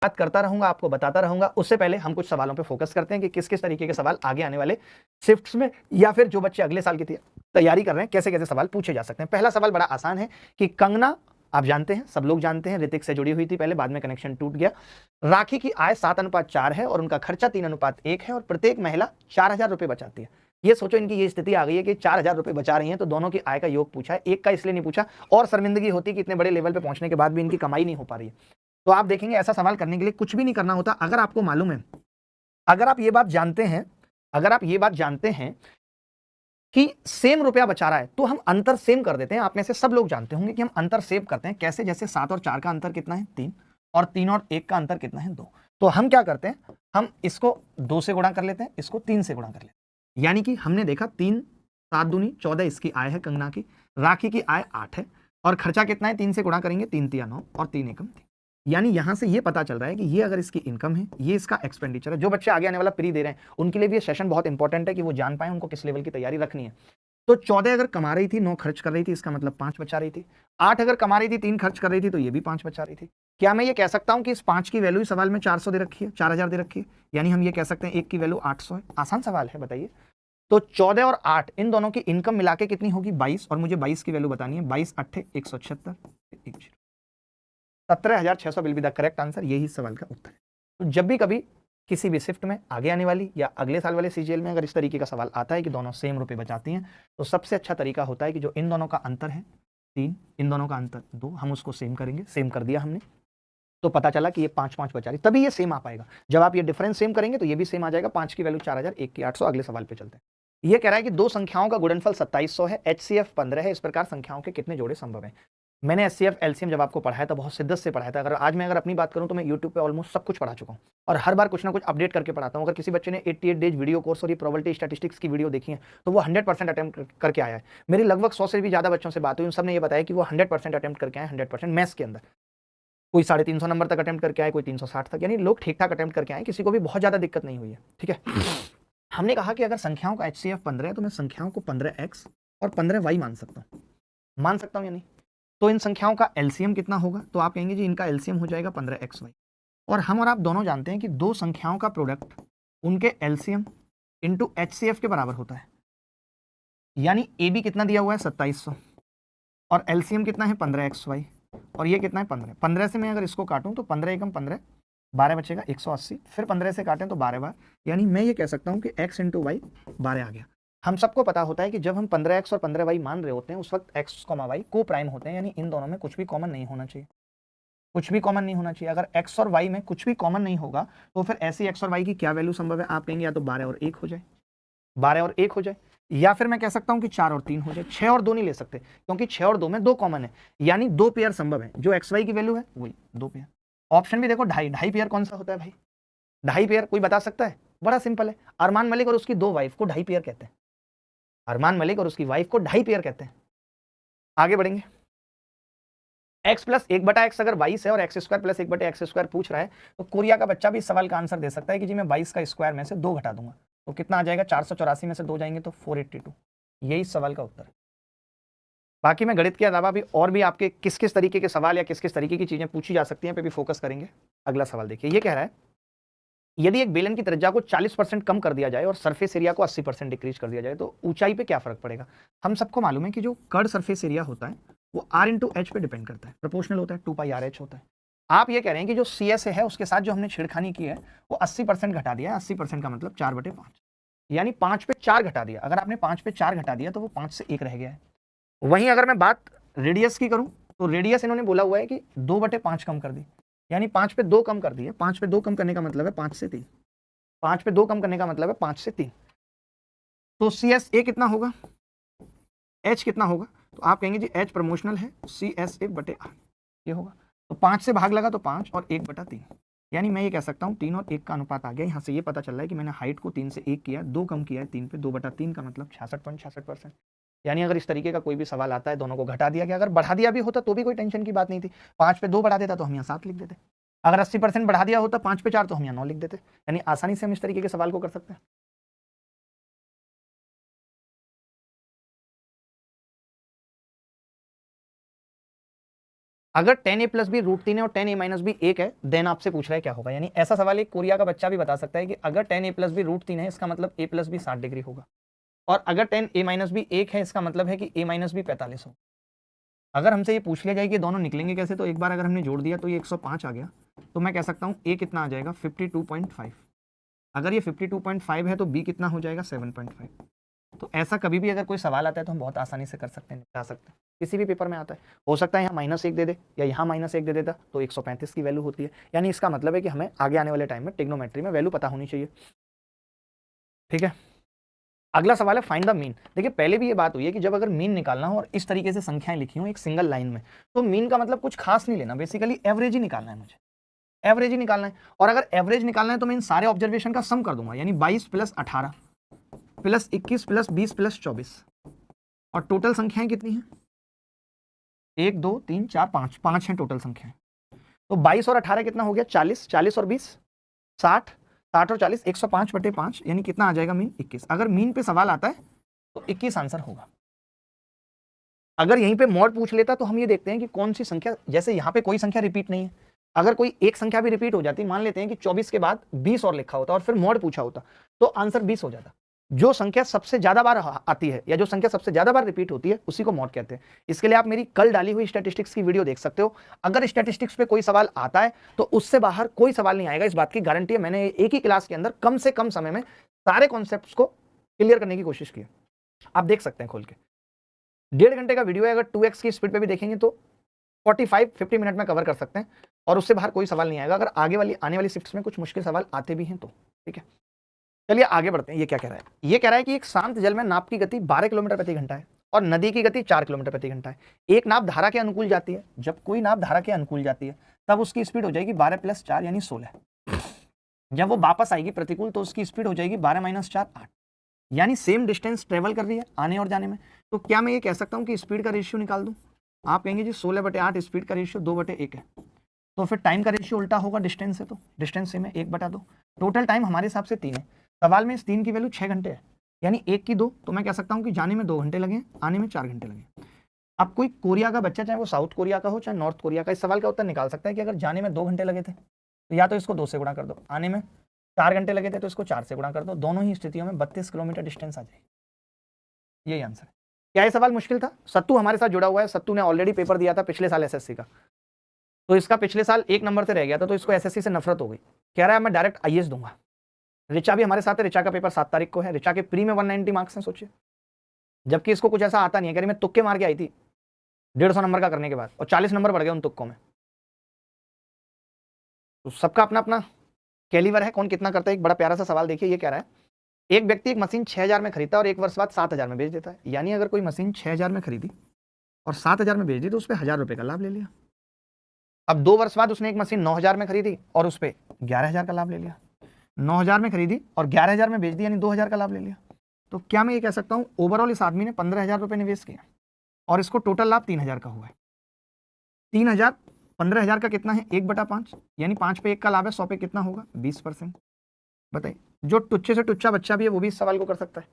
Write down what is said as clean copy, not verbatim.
बात करता रहूंगा, आपको बताता रहूंगा। उससे पहले हम कुछ सवालों पे फोकस करते हैं कि किस किस तरीके के सवाल आगे आने वाले शिफ्ट्स में या फिर जो बच्चे अगले साल की तैयारी कर रहे हैं कैसे कैसे सवाल पूछे जा सकते हैं। पहला सवाल बड़ा आसान है कि कंगना, आप जानते हैं, सब लोग जानते हैं, ऋतिक से जुड़ी हुई थी पहले, बाद में कनेक्शन टूट गया। राखी की आय 7:4 है और उनका खर्चा 3:1 है और प्रत्येक महिला 4,000 रुपए बचाती है। ये सोचो इनकी ये स्थिति आ गई है कि 4,000 रुपए बचा रही हैं, तो दोनों की आय का योग पूछा है, एक का इसलिए नहीं पूछा और शर्मिंदगी होती कि इतने बड़े लेवल पे पहुंचने के बाद भी इनकी कमाई नहीं हो पा रही है। तो आप देखेंगे ऐसा सवाल करने के लिए कुछ भी नहीं करना होता। अगर आपको मालूम है, अगर आप ये बात जानते हैं, अगर आप ये बात जानते हैं कि सेम रुपया बचा रहा है, तो हम अंतर सेम कर देते हैं। आप में से सब लोग जानते होंगे कि हम अंतर सेव करते हैं कैसे, जैसे 7 और 4 का अंतर कितना है 3, और 3 और 1 का अंतर कितना है 2। तो हम क्या करते हैं, हम इसको 2 से गुणा कर लेते हैं, इसको 3 से गुणा कर लेते हैं। यानी कि हमने देखा 3 7 दूनी 14 इसकी आय है कंगना की, राखी की आय 8 है और खर्चा कितना है, 3 से गुणा करेंगे 3 तिया 9 और 3 एकम 3। यानी यहां से ये पता चल रहा है कि ये अगर इसकी इनकम है, ये इसका एक्सपेंडिचर है। जो बच्चे आगे आने वाला प्री दे रहे हैं उनके लिए भी ये सेशन बहुत इंपॉर्टेंट है कि वो जान पाए उनको किस लेवल की तैयारी रखनी है। तो 14 अगर कमा रही थी, 9 खर्च कर रही थी, इसका मतलब 5 बचा रही थी। 8 अगर कमा रही थी, 3 खर्च कर रही थी, तो ये भी 5 बचा रही थी। क्या मैं ये कह सकता हूं कि इस 5 की वैल्यू सवाल में 400 दे रखी है, 4,000 दे रखी है, यानी हम ये कह सकते हैं 1 की वैल्यू 800 है। आसान सवाल है, बताइए। तो 14 और 8 इन दोनों की इनकम मिला के कितनी होगी 22, और मुझे 22 की वैल्यू बतानी है। 22 8 176 17,600 will be the correct answer. यही सवाल का उत्तर है। तो जब भी कभी किसी भी शिफ्ट में आगे आने वाली या अगले साल वाले सीजीएल में अगर इस तरीके का सवाल आता है कि दोनों सेम रुपए बचाती हैं, तो सबसे अच्छा तरीका होता है कि जो इन दोनों का अंतर है 3, इन दोनों का अंतर 2, हम उसको सेम करेंगे। सेम कर दिया हमने तो पता चला कि ये 5 बचा रही, तभी ये सेम आ पाएगा। जब आप ये डिफरेंस सेम करेंगे तो ये भी सेम आ जाएगा। 5 की वैल्यू 4,000, 1 की 800। अगले सवाल पे चलते हैं। ये कह रहा है कि दो संख्याओं का गुणनफल 2700 है, HCF 15 है, इस प्रकार संख्याओं के कितने जोड़े संभव हैं। मैंने HCF LCM जब आपको पढ़ाया था बहुत शिद्दत से पढ़ाया था। अगर मैं अपनी बात करूं तो मैं यूट्यूब पे ऑलमोस्ट सब कुछ पढ़ा चुका हूं और हर बार कुछ ना कुछ अपडेट करके पढ़ाता हूं। अगर किसी बच्चे ने 88 डेज वीडियो कोर्स और ये प्रोबेबिलिटी स्टैटिस्टिक्स की वीडियो देखी है तो वो 100% अटेम्प्ट करके आया है। मेरी लगभग 100 से भी ज्यादा बच्चों से बात हुई, उन सब ने ये बताया कि वो 100% अटेम्प्ट करके आए, 100% मैथ्स के अंदर। कोई 350 नंबर तक अटेम्प्ट करके आए, कोई 360 तक, यानी लोग ठीक ठाक अटेम्प्ट करके आए, किसी को भी बहुत ज्यादा दिक्कत नहीं हुई है। ठीक है, हमने कहा कि अगर संख्याओं का HCF 15 है तो मैं संख्याओं को 15x और 15y मान सकता हूं, या नहीं। तो इन संख्याओं का LCM कितना होगा, तो आप कहेंगे जी इनका LCM हो जाएगा 15xy। और हम और आप दोनों जानते हैं कि दो संख्याओं का प्रोडक्ट उनके LCM इंटू HCF के बराबर होता है। यानी AB कितना दिया हुआ है 2700 और LCM कितना है 15xy और ये कितना है 15। 15 से मैं अगर इसको काटूं तो 15 एकम 15, 12 बचेगा 180, फिर 15 से काटें तो 12 बार, यानी मैं ये कह सकता हूं कि x इंटू वाई 12 आ गया। हम सबको पता होता है कि जब हम 15x और 15y मान रहे होते हैं उस वक्त x, y को प्राइम होते हैं, यानी इन दोनों में कुछ भी कॉमन नहीं होना चाहिए, कुछ भी कॉमन नहीं होना चाहिए। अगर x और y में कुछ भी कॉमन नहीं होगा तो फिर ऐसी x और y की क्या वैल्यू संभव है, आप कहेंगे या तो 12 और 1 हो जाए, 12 और 1 हो जाए, या फिर मैं कह सकता हूं कि 4 और 3 हो जाए। 6 और 2 नहीं ले सकते क्योंकि 6 और 2 में 2 कॉमन है, यानी 2 पेयर संभव है। जो XY की वैल्यू है वही 2 पेयर। ऑप्शन भी देखो, ढाई पेयर कौन सा होता है भाई, ढाई पेयर कोई बता सकता है, बड़ा सिंपल है। अरमान मलिक और उसकी 2 वाइफ को ढाई पेयर कहते हैं, अरमान मलिक और उसकी वाइफ को ढाई पेयर कहते हैं। आगे बढ़ेंगे, x प्लस 1/x अगर 22 है और x square plus 1/x square पूछ रहा है तो कोरिया का बच्चा भी इस सवाल का आंसर दे सकता है कि जी मैं 22 का स्क्वायर में से 2 घटा दूंगा तो कितना आ जाएगा, 484 में से 2 जाएंगे तो 482। यही सवाल का उत्तर है। बाकी मैं गणित के अलावा भी और भी आपके किस किस तरीके के सवाल या किस किस तरीके की चीजें पूछी जा सकती हैं पे भी फोकस करेंगे। अगला सवाल देखिए, ये कह रहा है यदि एक बेलन की त्रिज्या को 40% कम कर दिया जाए और सरफेस एरिया को 80% डिक्रीज कर दिया जाए तो ऊंचाई पे क्या फर्क पड़ेगा। हम सबको मालूम है कि जो कर्ड सरफेस एरिया होता है वो R इंटू एच पे डिपेंड करता है, प्रोपोर्शनल होता है, 2πRh होता है। आप ये कह रहे हैं कि जो CSA है उसके साथ जो हमने छेड़खानी की है वो 80% घटा दिया है। 80% का मतलब 4/5, यानी 5 पे 4 घटा दिया। अगर आपने 5 पे 4 घटा दिया तो वो 5 से 1 रह गया है। वहीं अगर मैं बात रेडियस की करूं तो रेडियस इन्होंने बोला हुआ है कि 2/5 कम कर दी, यानी 5 पे 2 कम कर दिए। 5 पे 2 कम करने का मतलब है 5 से 3, 5 पे 2 कम करने का मतलब है 5 से 3। तो CSA कितना होगा, H कितना होगा, तो आप कहेंगे जी H प्रमोशनल है, CSA/R ये होगा। तो 5 से भाग लगा तो 5 और 1/3, यानी मैं ये कह सकता हूँ 3 और 1 का अनुपात आ गया। यहाँ से ये पता चल रहा है कि मैंने हाइट को 3 से 1 किया, 2 कम किया है 3 पे, 2/3 का मतलब 66.66%। यानी अगर इस तरीके का कोई भी सवाल आता है, दोनों को घटा दिया गया, अगर बढ़ा दिया भी होता तो भी कोई टेंशन की बात नहीं थी। 5 पे 2 बढ़ा देता तो हम यहाँ 7 लिख देते, अगर 80% बढ़ा दिया होता 5 पे 4 तो हम यहाँ 9 लिख देते। यानी आसानी से हम इस तरीके के सवाल को कर सकते हैं। अगर 10a प्लस बी रूट 3 है और 10a माइनस बी 1 है, देन आपसे पूछ रहा है क्या होगा। यानी ऐसा सवाल एक कोरिया का बच्चा भी बता सकता है कि अगर 10a प्लस बी रूट 3 है, इसका मतलब a प्लस बी 60 डिग्री होगा, और अगर 10a माइनस बी 1 है, इसका मतलब है कि a माइनस बी 45 हो। अगर हमसे ये पूछ लिया जाए कि दोनों निकलेंगे कैसे, तो एक बार अगर हमने जोड़ दिया तो ये 105 आ गया, तो मैं कह सकता हूँ a कितना आ जाएगा 52.5। अगर ये 52.5 है तो b कितना हो जाएगा 7.5। तो ऐसा कभी भी अगर कोई सवाल आता है तो हम बहुत आसानी से कर सकते हैं, निपटा सकते हैं। किसी भी पेपर में आता है, हो सकता है यहाँ -1 दे दे या यहाँ -1 दे देता, तो 135 की वैल्यू होती है। यानी इसका मतलब है कि हमें आगे आने वाले टाइम में ट्रिग्नोमेट्री में वैल्यू पता होनी चाहिए। ठीक है, अगला सवाल है फाइंड द मीन। देखिए पहले भी ये बात हुई है कि जब अगर मीन निकालना हो और इस तरीके से संख्याएं लिखी हो एक सिंगल लाइन में, तो मीन का मतलब कुछ खास नहीं लेना, बेसिकली एवरेज ही निकालना है मुझे, एवरेज ही निकालना है। और अगर एवरेज निकालना है तो मैं इन सारे ऑब्जर्वेशन का सम कर दूंगा, यानी 22 + 18 + 21 + 20 + 24, और टोटल संख्याएं कितनी हैं 1 2 3 4 5, 5 हैं टोटल संख्याएं। तो 22 और 18 कितना हो गया 40, 40 और 20 60, 60 और 40 105/5, यानी कितना आ जाएगा मीन 21। अगर मीन पे सवाल आता है तो 21 आंसर होगा। अगर यहीं पे मॉड पूछ लेता तो हम ये देखते हैं कि कौन सी संख्या, जैसे यहाँ पे कोई संख्या रिपीट नहीं है, अगर कोई एक संख्या भी रिपीट हो जाती, मान लेते हैं कि 24 के बाद 20 और लिखा होता और फिर मॉड पूछा होता, तो आंसर 20 हो जाता। जो संख्या सबसे ज्यादा बार आती है या जो संख्या सबसे ज्यादा बार रिपीट होती है उसी को मॉड कहते हैं। इसके लिए आप मेरी कल डाली हुई स्टैटिस्टिक्स की वीडियो देख सकते हो। अगर स्टैटिस्टिक्स पे कोई सवाल आता है तो उससे बाहर कोई सवाल नहीं आएगा, इस बात की गारंटी है। मैंने एक ही क्लास के अंदर कम से कम समय में सारे कॉन्सेप्ट्स को क्लियर करने की कोशिश की। आप देख सकते हैं खोल के, 1.5 घंटे का वीडियो है, अगर 2x की स्पीड पे भी देखेंगे तो 45-50 मिनट में कवर कर सकते हैं, और उससे बाहर कोई सवाल नहीं आएगा। अगर आगे वाली आने वाली शिफ्ट्स में कुछ मुश्किल सवाल आते भी हैं तो ठीक है। चलिए आगे बढ़ते हैं। ये क्या कह रहा है, ये कह रहा है कि एक शांत जल में नाव की गति 12 किलोमीटर प्रति घंटा है और नदी की गति 4 किलोमीटर प्रति घंटा है। एक नाव धारा के अनुकूल जाती है, जब कोई नाव धारा के अनुकूल जाती है तब उसकी स्पीड हो जाएगी 12 + 4 यानी 16। जब वो वापस आएगी प्रतिकूल तो उसकी स्पीड हो जाएगी 12 - 4 8, यानी सेम डिस्टेंस ट्रेवल कर रही है आने और जाने में। तो क्या मैं ये कह सकता हूँ कि स्पीड का रेशियो निकाल दूं? आप कहेंगे जी 16/8 स्पीड का रेशियो 2/1 है, तो फिर टाइम का रेशियो उल्टा होगा डिस्टेंस से, तो डिस्टेंस से मैं 1/2। टोटल टाइम हमारे हिसाब से 3 है, सवाल में इस 3 की वैल्यू 6 घंटे है, यानी 1 की 2, तो मैं कह सकता हूँ कि जाने में 2 घंटे लगे, आने में 4 घंटे लगे। अब कोई कोरिया का बच्चा, चाहे वो साउथ कोरिया का हो चाहे नॉर्थ कोरिया का, इस सवाल का उत्तर निकाल सकता है कि अगर जाने में 2 घंटे लगे थे तो या तो इसको 2 से गुणा कर दो, आने में 4 घंटे लगे थे तो इसको 4 से गुणा कर दो, दोनों ही स्थितियों में 32 किलोमीटर डिस्टेंस आ जाएगी। यही आंसर है। क्या ये सवाल मुश्किल था? सत्तू हमारे साथ जुड़ा हुआ है, सत्तू ने ऑलरेडी पेपर दिया था पिछले साल एसएससी का, तो इसका पिछले साल 1 नंबर से रह गया था, तो इसको एसएससी से नफरत हो गई, कह रहा है मैं डायरेक्ट आईएएस दूंगा। ऋचा भी हमारे साथ है, ऋचा का पेपर 7 तारीख को है, ऋचा के प्री में 190 मार्क्स हैं, सोचिए, जबकि इसको कुछ ऐसा आता नहीं है, कह रही मैं तुक्के मार के आई थी 150 नंबर का करने के बाद, और 40 नंबर बढ़ गए उन तुक्कों में। तो सबका अपना अपना कैलिवर है, कौन कितना करता है। एक बड़ा प्यारा सा सवाल देखिए, ये कह रहा है एक व्यक्ति एक मशीन 6000 में खरीदता है और 1 वर्ष बाद 7000 में बेच देता है। यानी अगर कोई मशीन 6000 में खरीदी और 7000 में बेच दी तो उस पर 1000 रुपये का लाभ ले लिया। अब 2 वर्ष बाद उसने एक मशीन 9000 में खरीदी और उस पर 11000 का लाभ ले लिया। 9000 में खरीदी और 11000 में बेच दी, यानी 2000 का लाभ ले लिया। तो क्या मैं ये कह सकता हूँ ओवरऑल इस आदमी ने 15000 रुपये निवेश किया और इसको टोटल लाभ 3000 का हुआ है। 3000 15000 का कितना है 1/5, यानी 5 पे 1 का लाभ है, 100 पे कितना होगा 20%। बताइए, जो टुच्चे से टुच्चा बच्चा भी है वो भी इस सवाल को कर सकता है।